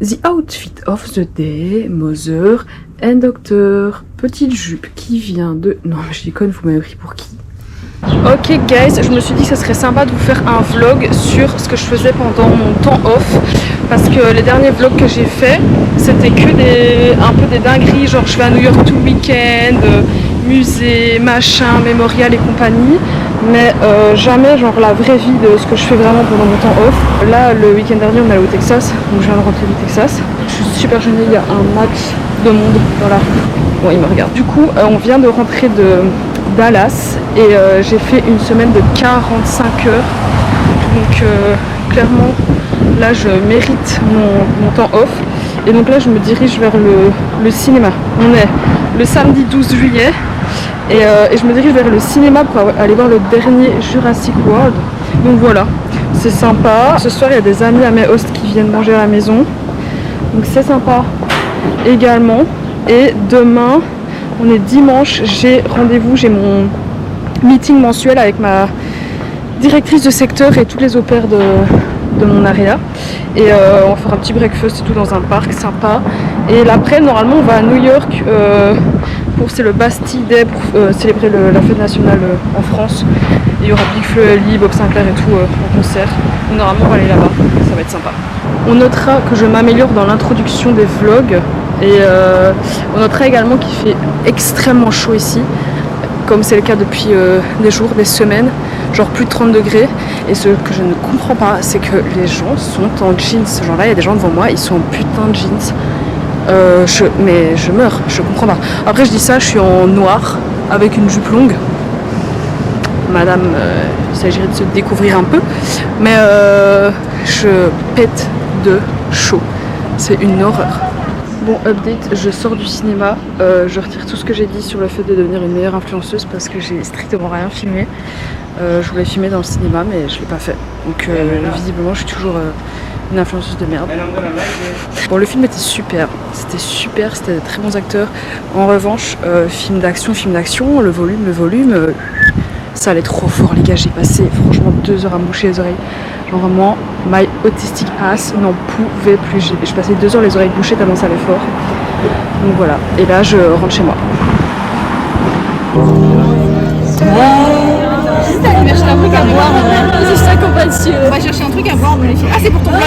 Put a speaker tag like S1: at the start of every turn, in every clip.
S1: The outfit of the day, Mother and Doctor. Petite jupe qui vient de... Non mais je déconne, vous m'avez pris pour qui? Ok guys, je me suis dit que ça serait sympa de vous faire un vlog sur ce que je faisais pendant mon temps off. Parce que les derniers vlogs que j'ai fait, c'était que un peu des dingueries. Genre je vais à New York tout le week-end, musée, machin, mémorial et compagnie. Mais jamais genre la vraie vie de ce que je fais vraiment pendant mon temps off. Là le week-end dernier on est allé au Texas, donc je viens de rentrer du Texas. Je suis super gênée, il y a un max de monde dans la rue. Bon il me regarde. Du coup on vient de rentrer de Dallas et j'ai fait une semaine de 45 heures. Donc clairement là je mérite mon temps off. Et donc là je me dirige vers le cinéma. On est le samedi 12 juillet. Et je me dirige vers le cinéma pour aller voir le dernier Jurassic World. Donc voilà, c'est sympa. Ce soir il y a des amis à mes hosts qui viennent manger à la maison. Donc c'est sympa également. Et demain, on est dimanche, j'ai rendez-vous, j'ai mon meeting mensuel avec ma directrice de secteur et tous les opères de mon area. Et on va faire un petit breakfast et tout dans un parc sympa. Et l'après, normalement, on va à New York c'est le Bastille Day pour célébrer la fête nationale en France. Et il y aura Big Flo et Oli, Bob Sinclair et tout en concert. Donc, normalement, on va aller là-bas, ça va être sympa. On notera que je m'améliore dans l'introduction des vlogs. Et on notera également qu'il fait extrêmement chaud ici. Comme c'est le cas depuis des jours, des semaines, genre plus de 30 degrés. Et ce que je ne comprends pas, c'est que les gens sont en jeans. Genre là, il y a des gens devant moi, ils sont en putain de jeans. Mais je meurs, je comprends pas. Après, je dis ça, je suis en noir avec une jupe longue. Madame, il s'agirait de se découvrir un peu. Mais je pète de chaud. C'est une horreur. Bon, update, je sors du cinéma, je retire tout ce que j'ai dit sur le fait de devenir une meilleure influenceuse parce que j'ai strictement rien filmé. Je voulais filmer dans le cinéma mais je l'ai pas fait. Donc visiblement je suis toujours une influenceuse de merde. Bon, le film était super, c'était de très bons acteurs. En revanche, film d'action, le volume, ça allait trop fort les gars, j'ai passé franchement 2 heures à me boucher les oreilles. Genre vraiment, my autistic ass n'en pouvait plus. Je passais 2 heures les oreilles bouchées tellement ça allait fort. Donc voilà, et là je rentre chez moi.
S2: Juste aller chercher un truc à boire, c'est ça qu'on va dessus. On va chercher un truc à boire, on les filles. Ah, c'est pour ton vlog.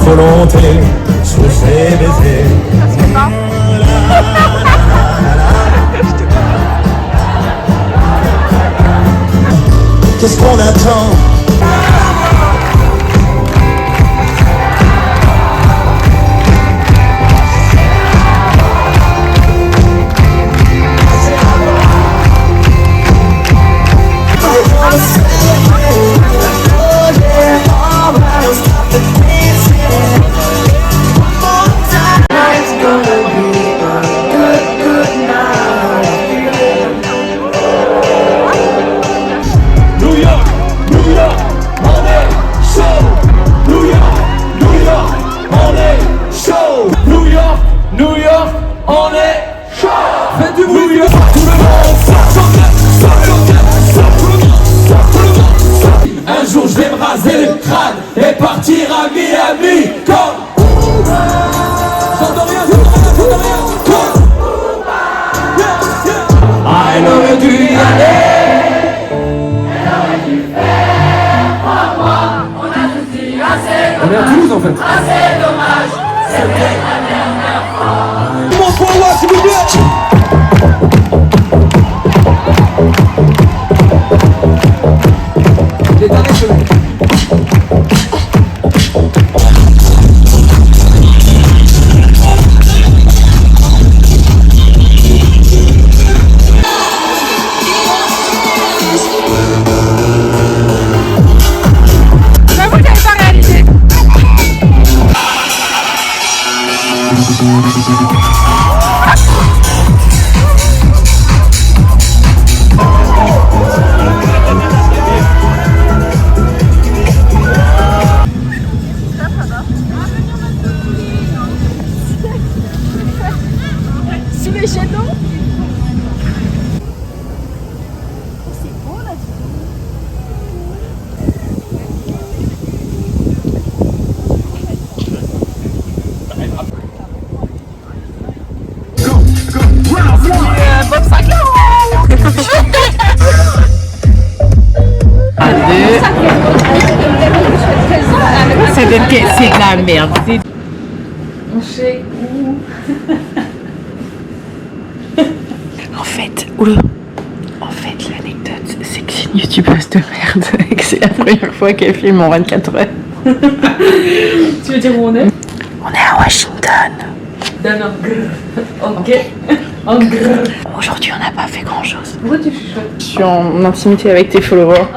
S3: Volonté sous ses baisers. Qu'est-ce qu'on attend? Et partir à Miami comme j'entends rien comme elle aurait dû y aller. Elle aurait dû faire 3 mois. On a tous dit assez dommage. On est à Toulouse en fait. Assez dommage. C'était la dernière fois. Mon point là s'il vous plaît. Les derniers cheveux.
S2: C'est de la merde.
S1: On sait où. En fait, l'anecdote, c'est que c'est une youtubeuse de merde et que c'est la première fois qu'elle filme en 24 heures.
S2: Tu veux dire où on est?
S1: On est à Washington. Aujourd'hui, on n'a pas fait grand chose.
S2: Pourquoi tu chuchotes?
S1: Je suis en intimité avec tes followers.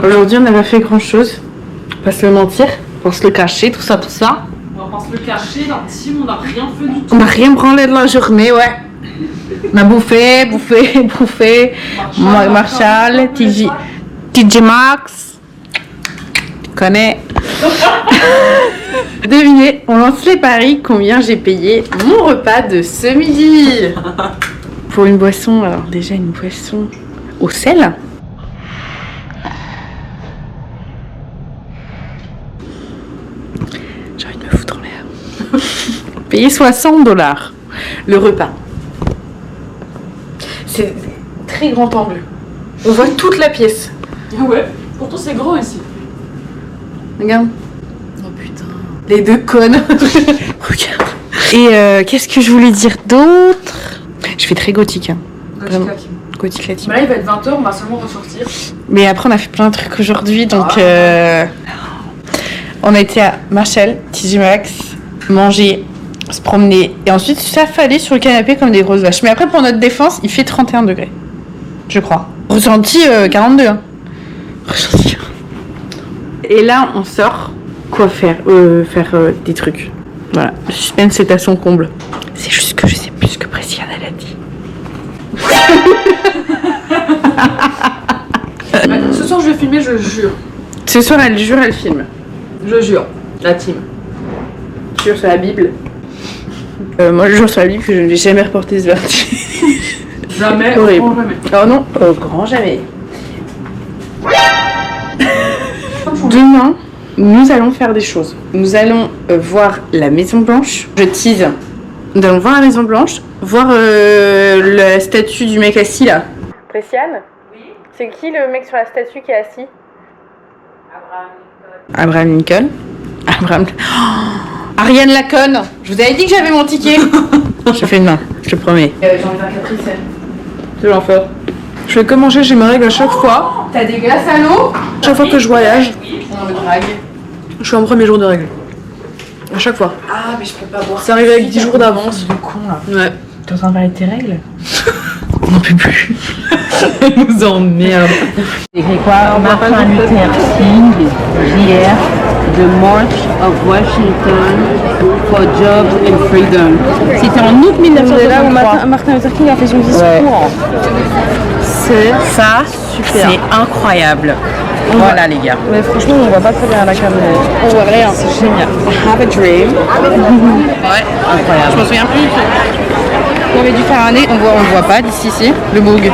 S1: Aujourd'hui, on n'a pas fait grand chose. Pas se le mentir, pour se le cacher, tout ça.
S2: On va pas se le cacher, l'intime, on n'a rien fait du tout.
S1: On n'a rien branlé de la journée, ouais. On a bouffé. Marshall, TJ Maxx. Tu connais. Devinez, on lance les paris combien j'ai payé mon repas de ce midi. Pour une boisson, alors déjà une boisson au sel. J'ai envie de me foutre en l'air. Payer $60 le repas. C'est très grand angle. On voit toute la pièce.
S2: Ah ouais? Pourtant c'est gros ici.
S1: Regarde.
S2: Oh putain.
S1: Les deux connes. Regarde. Et qu'est-ce que je voulais dire d'autre? Je fais très gothique. Hein. Gothique la team.
S2: Bah là il va être 20h, on va seulement ressortir.
S1: Mais après on a fait plein de trucs aujourd'hui, donc on a été à Marshall, TJ Maxx, manger, se promener, et ensuite s'affaler sur le canapé comme des grosses vaches. Mais après pour notre défense, il fait 31 degrés, je crois. Ressenti 42. Hein. Ressenti. Et là on sort, quoi faire? Faire des trucs. Voilà, le suspense est à son comble. C'est juste que je sais plus ce que Préciane elle a dit.
S2: Ce soir je vais filmer, je jure.
S1: Ce soir elle jure, elle filme.
S2: Je jure. La team.
S1: Je jure sur la Bible. Moi je jure sur la Bible que je ne vais jamais reporter ce vertige.
S2: Jamais,
S1: Horrible.
S2: jamais.
S1: Oh non, au grand jamais. Demain, nous allons faire des choses. Nous allons voir la Maison Blanche. Je tease. Nous allons voir la Maison Blanche, voir la statue du mec assis là. Préciane? Oui. C'est qui le mec sur la statue qui est assis? Abraham Lincoln. Abraham. Oh, Ariane Laconne. Je vous avais dit que j'avais mon ticket. Je fais une main, je te promets.
S2: J'ai envie de faire Capricène.
S1: Je vais en faire.
S2: Je fais que manger, j'ai mes règles à chaque fois.
S1: T'as des glaces à l'eau?
S2: Chaque fois que je voyage,
S1: On me drague.
S2: je suis en premier jour de règles. À chaque fois.
S1: Ah, mais je peux pas boire.
S2: C'est arrivé avec 10 jours d'avance.
S1: De con là.
S2: Ouais.
S1: T'es en train de parler de tes règles?
S2: On n'en peut plus. Elle nous emmerde.
S4: C'est quoi? Martin Luther King, JR, The March of Washington for Jobs and Freedom. C'était en août 1963.
S1: là où Martin Luther King a fait son discours.
S4: Ouais.
S1: C'est
S4: Ça,
S1: super.
S4: c'est incroyable. Voilà les gars.
S1: Mais franchement, on voit pas très bien à la caméra. On voit rien, c'est génial. Have a dream.
S4: Ouais, incroyable.
S1: Je m'en souviens plus. On avait dû faire un nez, on voit pas d'ici, ici. Le boug.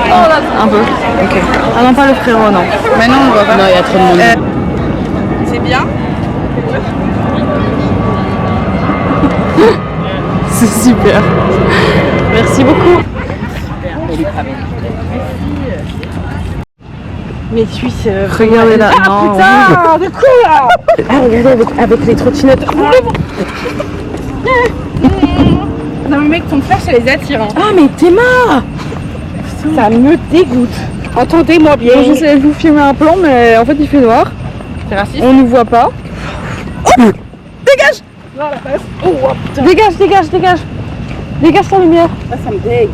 S1: Un peu. Ok. Ah non, pas le frérot, non. Maintenant, on voit pas.
S4: Non, il y a trop de monde.
S1: C'est bien. C'est super. Merci beaucoup. Mais Suisse, regardez là. Ah putain, de quoi là? Ah regardez avec les trottinettes. Non mais mec, ton flash, ça les attire. Hein. Ah mais t'es mort. Ça me dégoûte. Entendez-moi bien. Bon, j'essaie de vous filmer un plan, mais en fait il fait noir.
S4: C'est raciste.
S1: On nous voit pas. Oh, dégage. Non, la face. Oh, putain. Dégage, dégage, dégage. Dégage ta lumière.
S4: Ah, ça me dégue.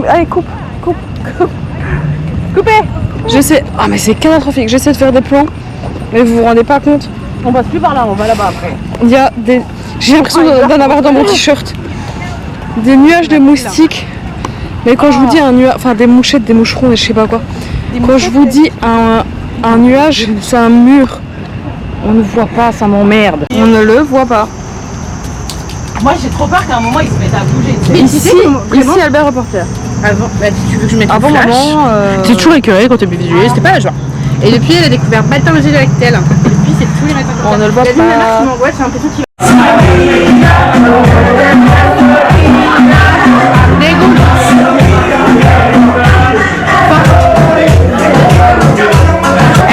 S1: Allez, coupe. Coupez. J'essaie. Ah mais c'est catastrophique. J'essaie de faire des plans, mais vous vous rendez pas compte.
S4: On passe plus par là, on va là-bas après.
S1: Il y a des. J'ai l'impression d'en avoir dans mon t-shirt. Des nuages de moustiques. Mais quand je vous dis un nuage, enfin des mouchettes, des moucherons, et je sais pas quoi. Quand je vous dis un nuage, c'est un mur. On ne voit pas, ça m'emmerde. On ne le voit pas.
S4: Moi j'ai trop peur qu'à un moment ils se mettent à bouger.
S1: Ici Albert Reporter.
S4: Avant, bah, tu veux que je mette
S1: Avant
S4: le flash?
S1: maman,
S4: C'est toujours écœuré quand t'es visuel, c'était pas la joie. Et depuis elle a découvert Baltin le Gélectel. Et depuis c'est tous les matins.
S1: On ne le voit
S4: La lumière
S1: pas.
S4: qui m'angoisse, j'ai l'impression qu'il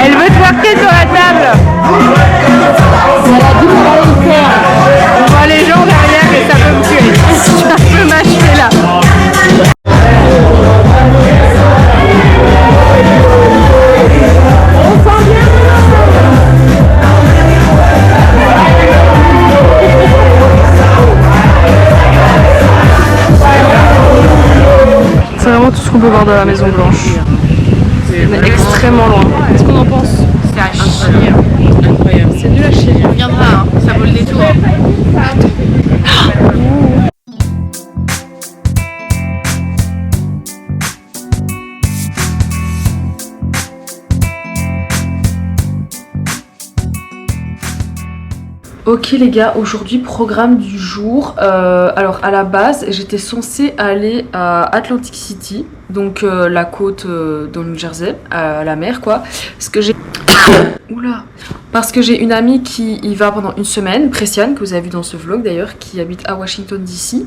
S1: Elle veut twerker sur la table.
S4: Elle a dit qu'on allait le faire.
S1: de la Maison Blanche. On est extrêmement loin. Qu'est-ce qu'on en pense?
S4: C'est incroyable.
S1: C'est nul à chier.
S4: On viendra, hein. Ça vaut le détour.
S1: Ok les gars, aujourd'hui programme du jour. Alors à la base j'étais censée aller à Atlantic City, donc la côte dans le New Jersey, à la mer quoi. Parce que j'ai oula, parce que j'ai une amie qui y va pendant une semaine, Pressiane, que vous avez vu dans ce vlog d'ailleurs, qui habite à Washington DC.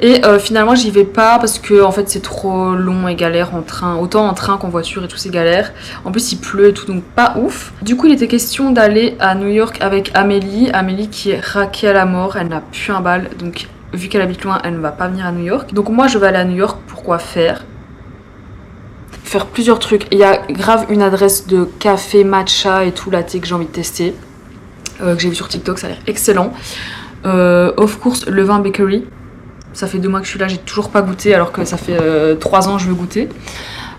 S1: Et finalement j'y vais pas parce que en fait c'est trop long et galère en train, autant en train qu'en voiture et tout c'est galère. En plus il pleut et tout donc pas ouf. Du coup il était question d'aller à New York avec Amélie qui est raquée à la mort, elle n'a plus un bal donc vu qu'elle habite loin elle ne va pas venir à New York. Donc moi je vais aller à New York, pourquoi faire plusieurs trucs. Il y a grave une adresse de café matcha et tout latte que j'ai envie de tester, que j'ai vu sur TikTok, ça a l'air excellent. Of course le vin bakery. Ça fait 2 mois que je suis là, j'ai toujours pas goûté alors que ça fait 3 ans que je veux goûter.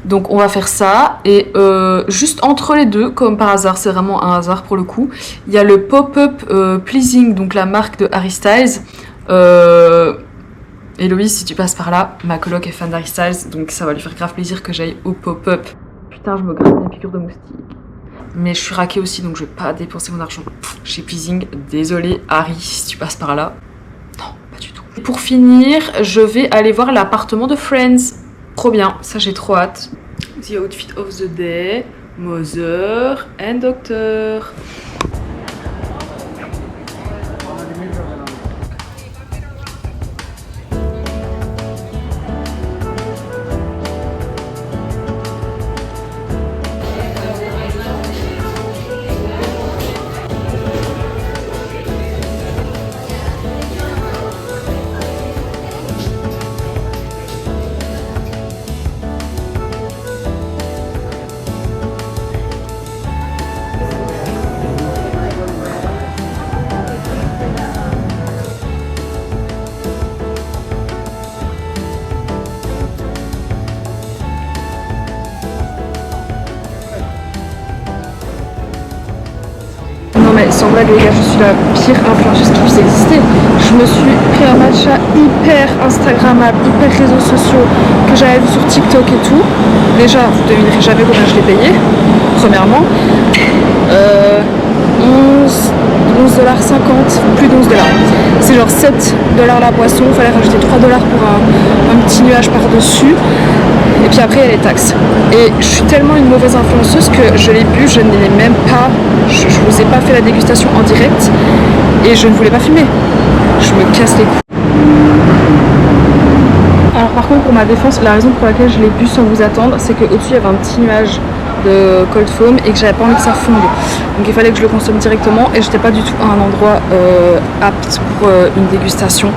S1: Donc on va faire ça. Et juste entre les deux, comme par hasard, c'est vraiment un hasard pour le coup, il y a le Pop-Up Pleasing, donc la marque de Harry Styles. Héloïse, si tu passes par là, ma coloc est fan d'Harry Styles, donc ça va lui faire grave plaisir que j'aille au Pop-Up. Putain, je me gratte une piqûre de moustique. Mais je suis raquée aussi, donc je vais pas dépenser mon argent chez Pleasing. Désolée Harry, si tu passes par là. Pour finir, je vais aller voir l'appartement de Friends. Trop bien, ça j'ai trop hâte. The outfit of the day, Mother and Doctor. Non mais sans blague les gars, je suis la pire influenceuse qui puisse exister. Je me suis pris un matcha hyper instagrammable, hyper réseaux sociaux que j'avais vu sur TikTok et tout. Déjà, vous devinerez jamais combien je l'ai payé, premièrement. 11,50$, plus de 11$. C'est genre 7$ la boisson, il fallait rajouter 3$ pour un petit nuage par-dessus. Et puis après il y a les taxes. Et je suis tellement une mauvaise influenceuse que je l'ai bu, je ne l'ai même pas, je vous ai pas fait la dégustation en direct et je ne voulais pas filmer. Je me casse les couilles. Alors par contre pour ma défense, la raison pour laquelle je l'ai bu sans vous attendre, c'est qu'au-dessus il y avait un petit nuage de cold foam et que j'avais pas envie que ça fonde. Donc il fallait que je le consomme directement et j'étais pas du tout à un endroit apte pour une dégustation.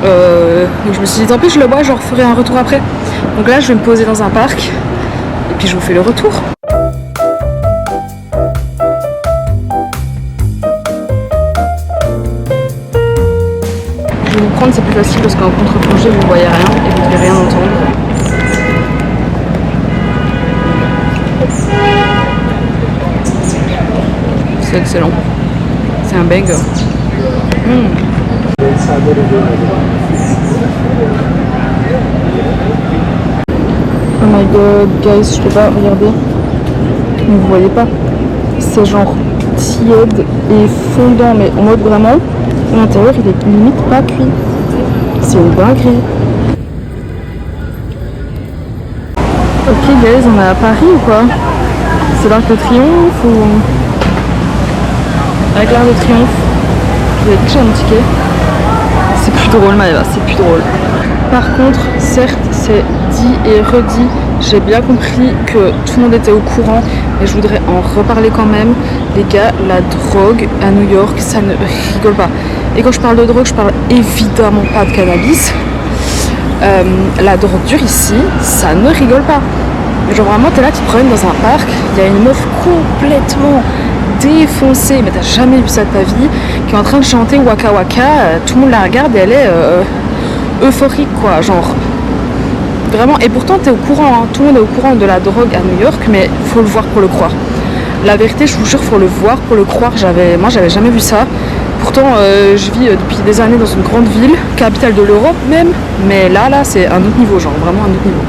S1: Donc je me suis dit tant pis je le bois, je referai un retour après. Donc là je vais me poser dans un parc et puis je vous fais le retour. Je vais vous prendre, c'est plus facile parce qu'en contre-plongée vous ne voyez rien et vous ne devez rien entendre. C'est excellent. C'est un banger. Oh my god, guys, je peux pas regarder. Mais vous voyez pas. C'est genre tiède et fondant, mais en mode vraiment, l'intérieur il est limite pas cuit. C'est une dinguerie. Ok guys, on est à Paris ou quoi? C'est l'Arc de Triomphe ou... Avec l'Arc de Triomphe. Vous avez dit que j'ai un ticket. C'est plus drôle Maëva, c'est plus drôle. Par contre, certes, c'est dit et redit, j'ai bien compris que tout le monde était au courant, mais je voudrais en reparler quand même. Les gars, la drogue à New York, ça ne rigole pas. Et quand je parle de drogue, je parle évidemment pas de cannabis. La drogue dure ici, ça ne rigole pas. Genre vraiment, t'es là, tu te promènes dans un parc, il y a une meuf complètement défoncée, mais t'as jamais vu ça de ta vie, qui est en train de chanter Waka Waka, tout le monde la regarde et elle est euphorique quoi, genre Vraiment, et pourtant t'es au courant, hein. Tout le monde est au courant de la drogue à New York, mais faut le voir pour le croire. La vérité, je vous jure, faut le voir pour le croire. Moi j'avais jamais vu ça. Pourtant je vis depuis des années dans une grande ville, capitale de l'Europe même, mais là c'est un autre niveau, genre vraiment un autre niveau.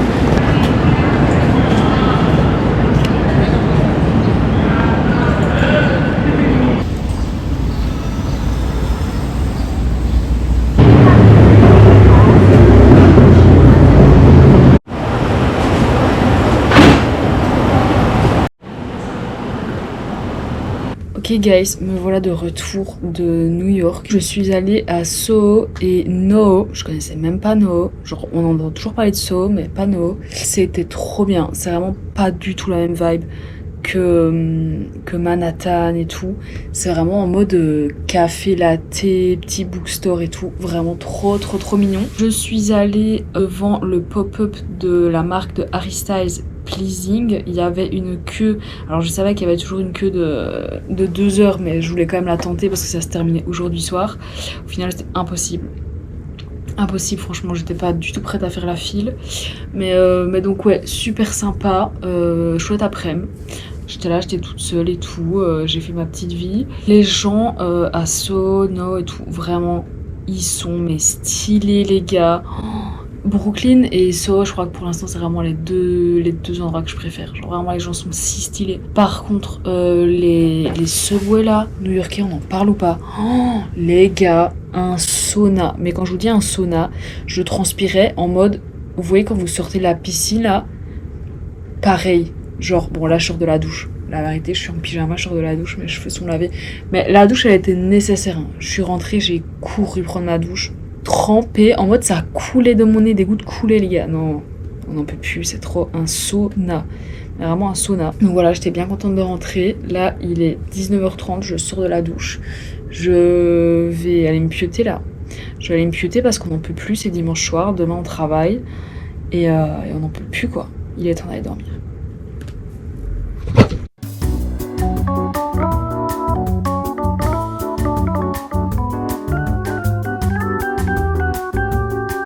S1: Ok guys, me voilà de retour de New York. Je suis allée à Soho et NoHo. Je connaissais même pas NoHo. Genre on entend toujours parler de Soho mais pas NoHo. C'était trop bien. C'est vraiment pas du tout la même vibe que Manhattan et tout. C'est vraiment en mode café latte, petit bookstore et tout. Vraiment trop mignon. Je suis allée devant le pop-up de la marque de Harry Styles, Pleasing. Il y avait une queue, alors je savais qu'il y avait toujours une queue de 2 heures, mais je voulais quand même la tenter parce que ça se terminait aujourd'hui soir. Au final c'était impossible, franchement j'étais pas du tout prête à faire la file, mais donc ouais, super sympa, chouette après-midi. J'étais là, j'étais toute seule et tout, j'ai fait ma petite vie. Les gens à Soho, NoHo et tout, vraiment ils sont mais stylés les gars. Brooklyn et Soho, je crois que pour l'instant c'est vraiment les deux endroits que je préfère. Genre vraiment les gens sont si stylés. Par contre les subways là, new-yorkais, on en parle ou pas? Oh, les gars, un sauna. Mais quand je vous dis un sauna, je transpirais en mode, vous voyez quand vous sortez de la piscine là, pareil. Genre bon là je sors de la douche. La vérité, je suis en pyjama, je sors de la douche, mes cheveux sont lavés. Mais la douche elle était nécessaire. Hein. Je suis rentrée, j'ai couru prendre ma douche. Trempé, en mode ça coulait de mon nez, des gouttes coulaient les gars, non, on n'en peut plus, c'est trop un sauna, vraiment un sauna. Donc voilà, j'étais bien contente de rentrer, là il est 19h30, je sors de la douche, je vais aller me pieuter là, je vais aller me pieuter parce qu'on n'en peut plus, c'est dimanche soir, demain on travaille, et on n'en peut plus quoi, il est temps d'aller dormir.